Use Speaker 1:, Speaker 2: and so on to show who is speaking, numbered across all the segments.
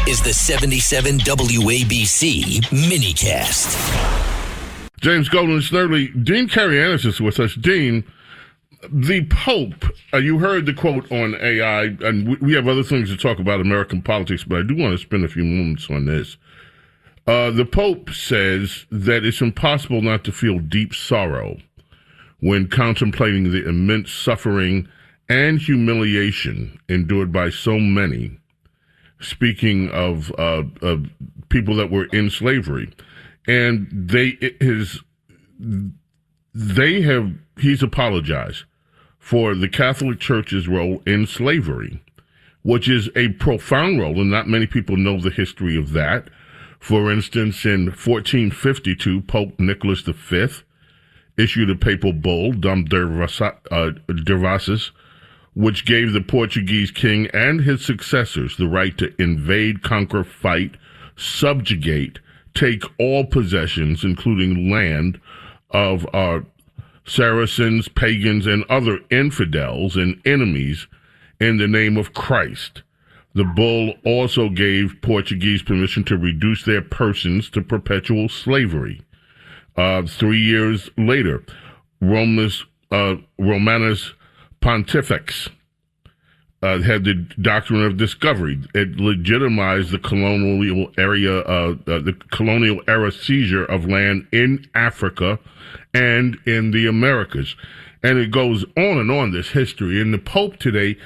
Speaker 1: is the 77 WABC minicast.
Speaker 2: James Golden and Snerdley. Dean Kerianis is with us. Dean, the Pope, you heard the quote on AI, and we have other things to talk about American politics, but I do want to spend a few moments on this. The Pope says that it's impossible not to feel deep sorrow when contemplating the immense suffering and humiliation endured by so many, speaking of people that were in slavery. And he's apologized for the Catholic Church's role in slavery, which is a profound role, and not many people know the history of that. For instance, in 1452, Pope Nicholas V issued a papal bull, Dom Devassus, which gave the Portuguese king and his successors the right to invade, conquer, fight, subjugate, take all possessions, including land, of Saracens, pagans, and other infidels and enemies in the name of Christ. The bull also gave Portuguese permission to reduce their persons to perpetual slavery. 3 years later, Romanus Pontifex had the doctrine of discovery. It legitimized the colonial era seizure of land in Africa and in the Americas. And it goes on and on, this history. And the Pope today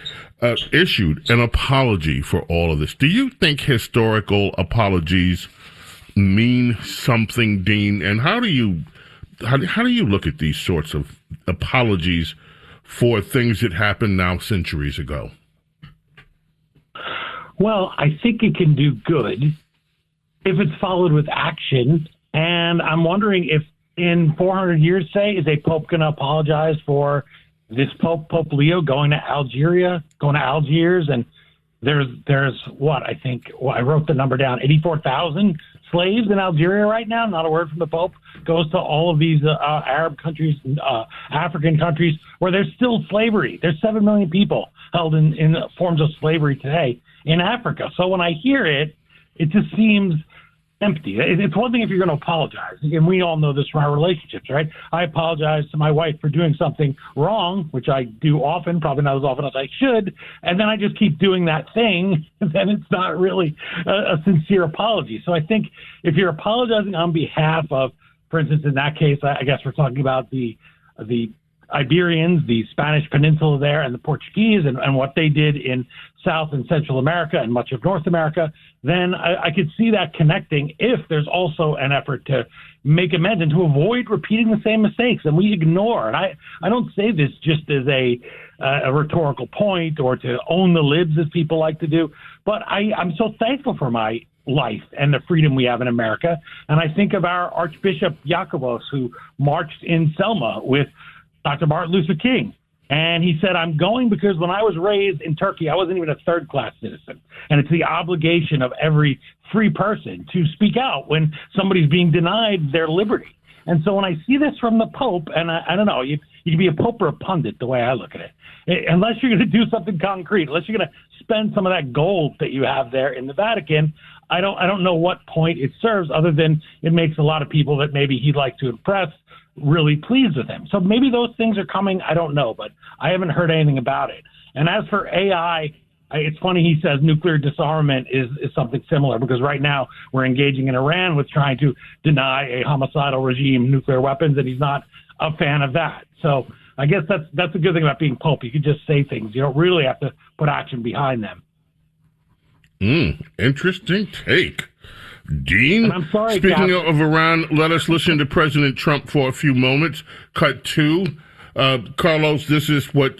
Speaker 2: issued an apology for all of this. Do you think historical apologies mean something, Dean? And how do you look at these sorts of apologies for things that happened now centuries ago?
Speaker 3: Well, I think it can do good if it's followed with action. And I'm wondering if in 400 years, say, is a pope going to apologize for this Pope Leo going to Algiers, and there's what I think. Well, I wrote the number down: 84,000 slaves in Algeria right now. Not a word from the Pope goes to all of these Arab countries, African countries where there's still slavery. There's 7 million people held in forms of slavery today in Africa. So when I hear it, it just seems empty. It's one thing if you're going to apologize, and we all know this from our relationships, right? I apologize to my wife for doing something wrong, which I do often, probably not as often as I should, and then I just keep doing that thing, and then it's not really a sincere apology. So I think if you're apologizing on behalf of, for instance, in that case, I guess we're talking about the Iberians, the Spanish peninsula there, and the Portuguese, and what they did in South and Central America and much of North America, then I could see that connecting if there's also an effort to make amends and to avoid repeating the same mistakes. And we ignore, and I don't say this just as a rhetorical point or to own the libs, as people like to do, but I'm so thankful for my life and the freedom we have in America. And I think of our Archbishop Jacobos, who marched in Selma with Dr. Martin Luther King. And he said, I'm going because when I was raised in Turkey, I wasn't even a third-class citizen. And it's the obligation of every free person to speak out when somebody's being denied their liberty. And so when I see this from the Pope, and I don't know, you can be a Pope or a pundit the way I look at it. Unless you're going to do something concrete, unless you're going to spend some of that gold that you have there in the Vatican, I don't know what point it serves other than it makes a lot of people that maybe he'd like to impress really pleased with him. So maybe those things are coming. I don't know, but I haven't heard anything about it. And as for AI, it's funny he says nuclear disarmament is something similar, because right now we're engaging in Iran with trying to deny a homicidal regime nuclear weapons, and he's not a fan of that. So I guess that's a good thing about being Pope. You can just say things. You don't really have to put action behind them.
Speaker 2: Interesting take. Dean,
Speaker 3: I'm sorry,
Speaker 2: speaking of Iran, let us listen to President Trump for a few moments. Cut 2. Carlos, this is what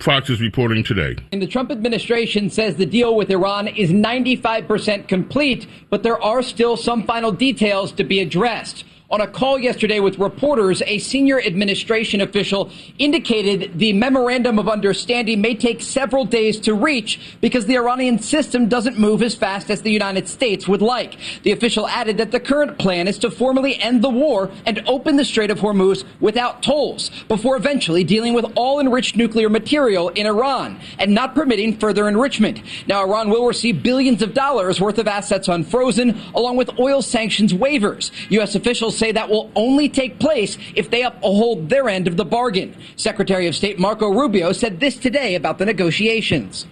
Speaker 2: Fox is reporting today.
Speaker 4: And the Trump administration says the deal with Iran is 95% complete, but there are still some final details to be addressed. On a call yesterday with reporters, a senior administration official indicated the memorandum of understanding may take several days to reach because the Iranian system doesn't move as fast as the United States would like. The official added that the current plan is to formally end the war and open the Strait of Hormuz without tolls before eventually dealing with all enriched nuclear material in Iran and not permitting further enrichment. Now, Iran will receive billions of dollars worth of assets unfrozen, along with oil sanctions waivers. U.S. officials say that will only take place if they uphold their end of the bargain. Secretary of State Marco Rubio said this today about the negotiations.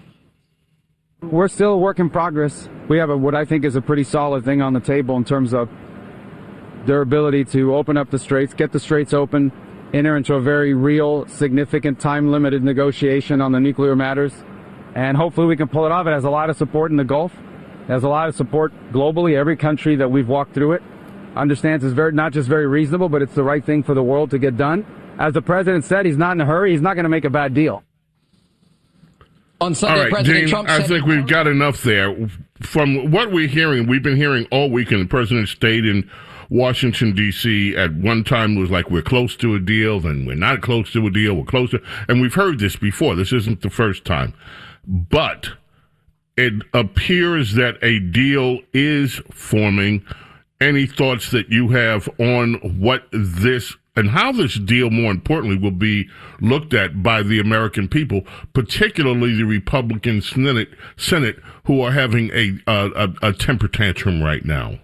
Speaker 5: We're still a work in progress. We have what I think is a pretty solid thing on the table in terms of their ability to open up the straits, get the straits open, enter into a very real, significant, time-limited negotiation on the nuclear matters. And hopefully we can pull it off. It has a lot of support in the Gulf. It has a lot of support globally. Every country that we've walked through it understands it's not just very reasonable, but it's the right thing for the world to get done. As the president said, he's not in a hurry. He's not going to make a bad deal.
Speaker 4: On Sunday,
Speaker 2: all right,
Speaker 4: President
Speaker 2: Dean,
Speaker 4: Trump
Speaker 2: I
Speaker 4: said,
Speaker 2: think we've got enough there. From what we've been hearing all weekend, the president stayed in Washington, D.C. At one time was like, we're close to a deal, then we're not close to a deal, we're closer. And we've heard this before. This isn't the first time. But it appears that a deal is forming. Any thoughts that you have on what this and how this deal, more importantly, will be looked at by the American people, particularly the Republican Senate who are having a temper tantrum right now?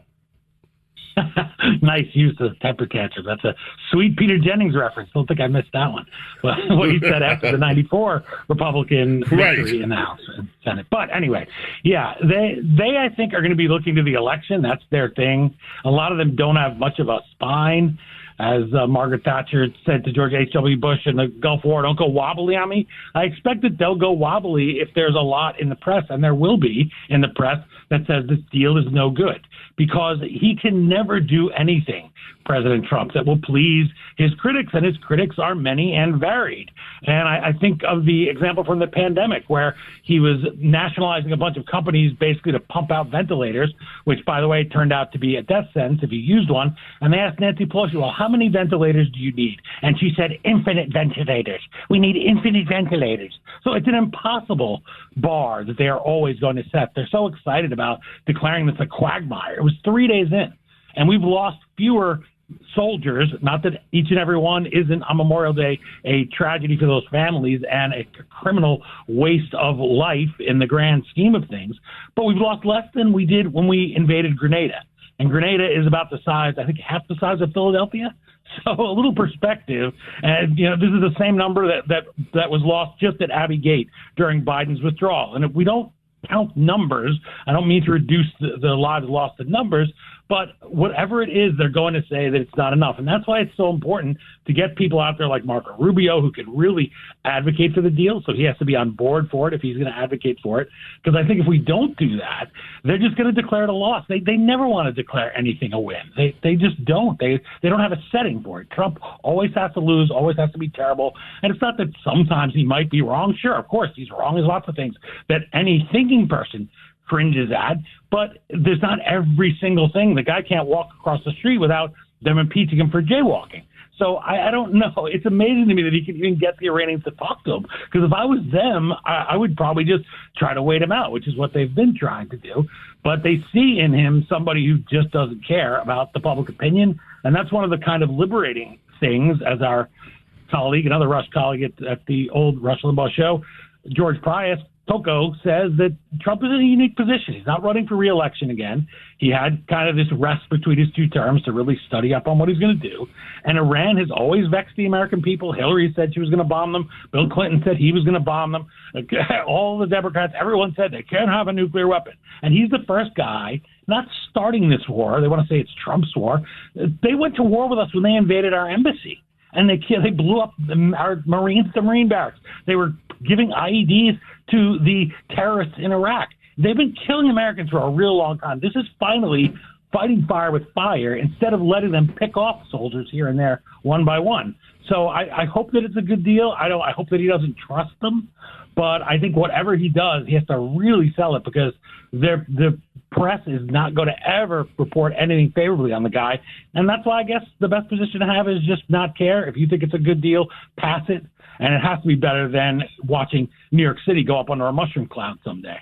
Speaker 3: Nice use of temper tantrum. That's a sweet Peter Jennings reference. Don't think I missed that one. Well, what he said after the 94 Republican victory in the House and Senate. But anyway, yeah, they I think are going to be looking to the election. That's their thing. A lot of them don't have much of a spine. As Margaret Thatcher said to George H.W. Bush in the Gulf War, don't go wobbly on me. I expect that they'll go wobbly if there's a lot in the press, and there will be in the press, that says this deal is no good, because he can never do anything, President Trump, that will please his critics, and his critics are many and varied. And I think of the example from the pandemic where he was nationalizing a bunch of companies basically to pump out ventilators, which, by the way, turned out to be a death sentence if you used one. And they asked Nancy Pelosi, well, how many ventilators do you need? And she said, infinite ventilators. We need infinite ventilators. So it's an impossible bar that they are always going to set. They're so excited about declaring this a quagmire. It was 3 days in, and we've lost fewer soldiers, not that each and every one isn't on Memorial Day a tragedy for those families and a criminal waste of life in the grand scheme of things, but we've lost less than we did when we invaded Grenada. And Grenada is about the size, I think, half the size of Philadelphia. So a little perspective, and this is the same number that was lost just at Abbey Gate during Biden's withdrawal. And if we don't count numbers, I don't mean to reduce the lives lost to numbers, but whatever it is, they're going to say that it's not enough. And that's why it's so important to get people out there like Marco Rubio who can really advocate for the deal. So he has to be on board for it if he's going to advocate for it. Because I think if we don't do that, they're just going to declare it a loss. They never want to declare anything a win. They just don't. They don't have a setting for it. Trump always has to lose, always has to be terrible. And it's not that sometimes he might be wrong. Sure, of course, he's wrong. There's lots of things that any thinking person cringes at, but there's not every single thing. The guy can't walk across the street without them impeaching him for jaywalking. So I don't know. It's amazing to me that he can even get the Iranians to talk to him, because if I was them, I would probably just try to wait him out, which is what they've been trying to do. But they see in him somebody who just doesn't care about the public opinion, and that's one of the kind of liberating things, as our colleague, another Rush colleague at the old Rush Limbaugh show, George Pius, Toko, says that Trump is in a unique position. He's not running for re-election again. He had kind of this rest between his two terms to really study up on what he's going to do. And Iran has always vexed the American people. Hillary said she was going to bomb them. Bill Clinton said he was going to bomb them. All the Democrats, everyone said they can't have a nuclear weapon. And he's the first guy not starting this war. They want to say it's Trump's war. They went to war with us when they invaded our embassy. And they blew up our Marines at the Marine barracks. They were giving IEDs to the terrorists in Iraq. They've been killing Americans for a real long time. This is finally fighting fire with fire instead of letting them pick off soldiers here and there one by one. So I hope that it's a good deal. I hope that he doesn't trust them. But I think whatever he does, he has to really sell it, because the press is not going to ever report anything favorably on the guy. And that's why I guess the best position to have is just not care. If you think it's a good deal, pass it. And it has to be better than watching New York City go up under a mushroom cloud someday.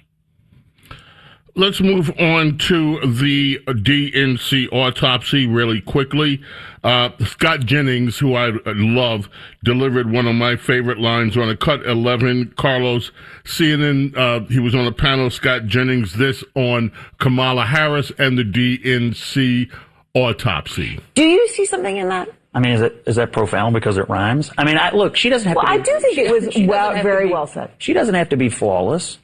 Speaker 2: Let's move on to the DNC autopsy really quickly. Scott Jennings, who I love, delivered one of my favorite lines on a Cut 11. Carlos, CNN, he was on a panel, Scott Jennings, this on Kamala Harris and the DNC autopsy.
Speaker 6: Do you see something in that?
Speaker 7: I mean, is that profound because it rhymes? I mean, look, she doesn't have to be...
Speaker 6: I do think it was very well said.
Speaker 7: She doesn't have to be flawless.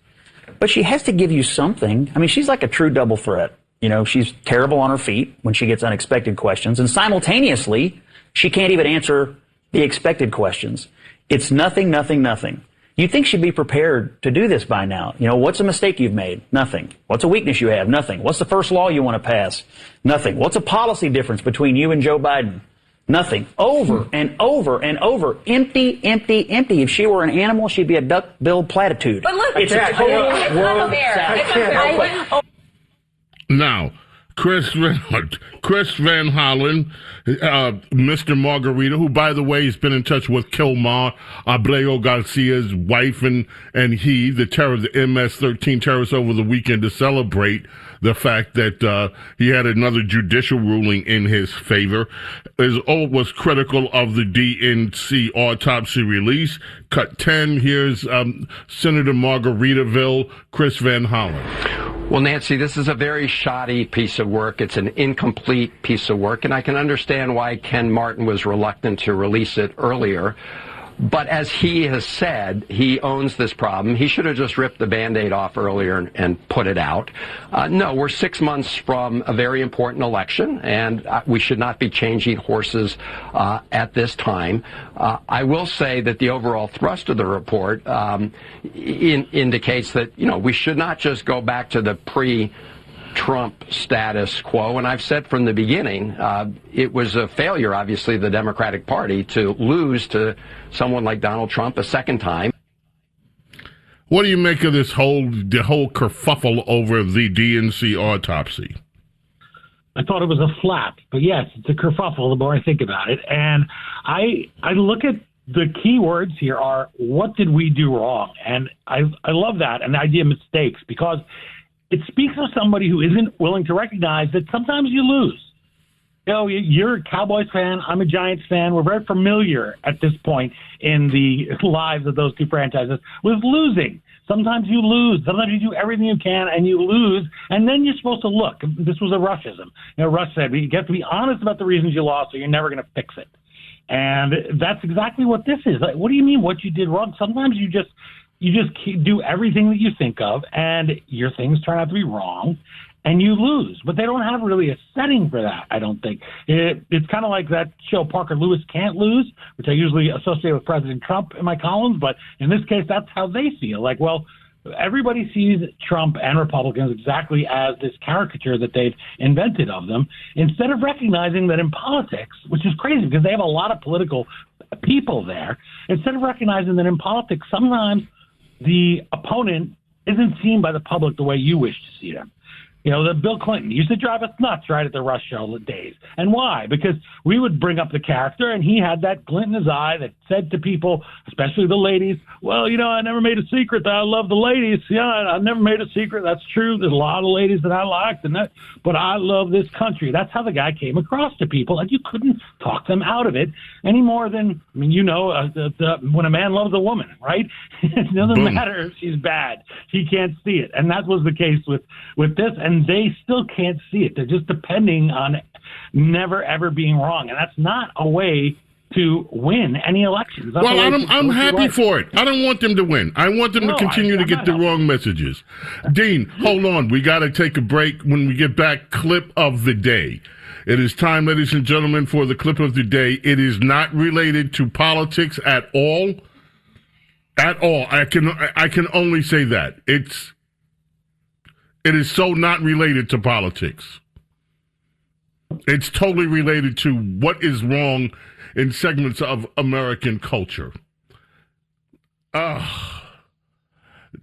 Speaker 7: But she has to give you something. I mean, she's like a true double threat. You know, she's terrible on her feet when she gets unexpected questions. And simultaneously, she can't even answer the expected questions. It's nothing, nothing, nothing. You'd think she'd be prepared to do this by now. You know, what's a mistake you've made? Nothing. What's a weakness you have? Nothing. What's the first law you want to pass? Nothing. What's a policy difference between you and Joe Biden? Nothing. Over and over and over. Empty, empty, empty. If she were an animal, she'd be a duck-billed platitude.
Speaker 6: But look,
Speaker 7: it's a total word salad.
Speaker 2: Now, Chris Van Hollen, Mr. Margarita, who, by the way, has been in touch with Kilmar Abreu Garcia's wife and he, the MS-13 terrorists, over the weekend to celebrate the fact that he had another judicial ruling in his favor, was critical of the DNC autopsy release. Cut 10, here's Senator Margaritaville, Chris Van Hollen.
Speaker 8: Well, Nancy, this is a very shoddy piece of work. It's an incomplete piece of work, and I can understand why Ken Martin was reluctant to release it earlier. But as he has said, he owns this problem. He should have just ripped the Band-Aid off earlier and put it out. No, we're 6 months from a very important election, and we should not be changing horses at this time. I will say that the overall thrust of the report indicates that, you know, we should not just go back to the Trump status quo. And I've said from the beginning, it was a failure, obviously, of the Democratic Party to lose to someone like Donald Trump a second time.
Speaker 2: What do you make of the whole kerfuffle over the DNC autopsy?
Speaker 3: I thought it was a flap, but yes, it's a kerfuffle the more I think about it. And I look at the key words here are, what did we do wrong? And I love that, and the idea of mistakes, because it speaks of somebody who isn't willing to recognize that sometimes you lose. You know, you're a Cowboys fan. I'm a Giants fan. We're very familiar at this point in the lives of those two franchises with losing. Sometimes you lose. Sometimes you do everything you can and you lose. And then you're supposed to look. This was a Rushism. You know, Rush said, you have to be honest about the reasons you lost or you're never going to fix it. And that's exactly what this is. Like, what do you mean what you did wrong? Sometimes you just do everything that you think of, and your things turn out to be wrong, and you lose. But they don't have really a setting for that, I don't think. It's kind of like that show Parker Lewis Can't Lose, which I usually associate with President Trump in my columns, but in this case, that's how they feel. Like, well, everybody sees Trump and Republicans exactly as this caricature that they've invented of them, instead of recognizing that in politics, which is crazy because they have a lot of political people there, instead of recognizing that in politics, sometimes the opponent isn't seen by the public the way you wish to see them. You know, the Bill Clinton used to drive us nuts right at the Rush show days. And why? Because we would bring up the character, and he had that glint in his eye that said to people, especially the ladies, well, you know, I never made a secret that I love the ladies. Yeah, I never made a secret. That's true. There's a lot of ladies that I liked, but I love this country. That's how the guy came across to people, and you couldn't talk them out of it any more than, I mean, you know, when a man loves a woman, right? It doesn't matter if she's bad. He can't see it. And that was the case with this, and they still can't see it. They're just depending on never, ever being wrong. And that's not a way to win any elections. Well,
Speaker 2: I'm happy for it. I don't want them to win. I want them to continue to get the wrong messages. Dean, hold on. We got to take a break. When we get back, clip of the day. It is time, ladies and gentlemen, for the clip of the day. It is not related to politics at all. At all. I can only say that. It is so not related to politics. It's totally related to what is wrong in segments of American culture.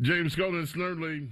Speaker 2: James Golden Snerdley.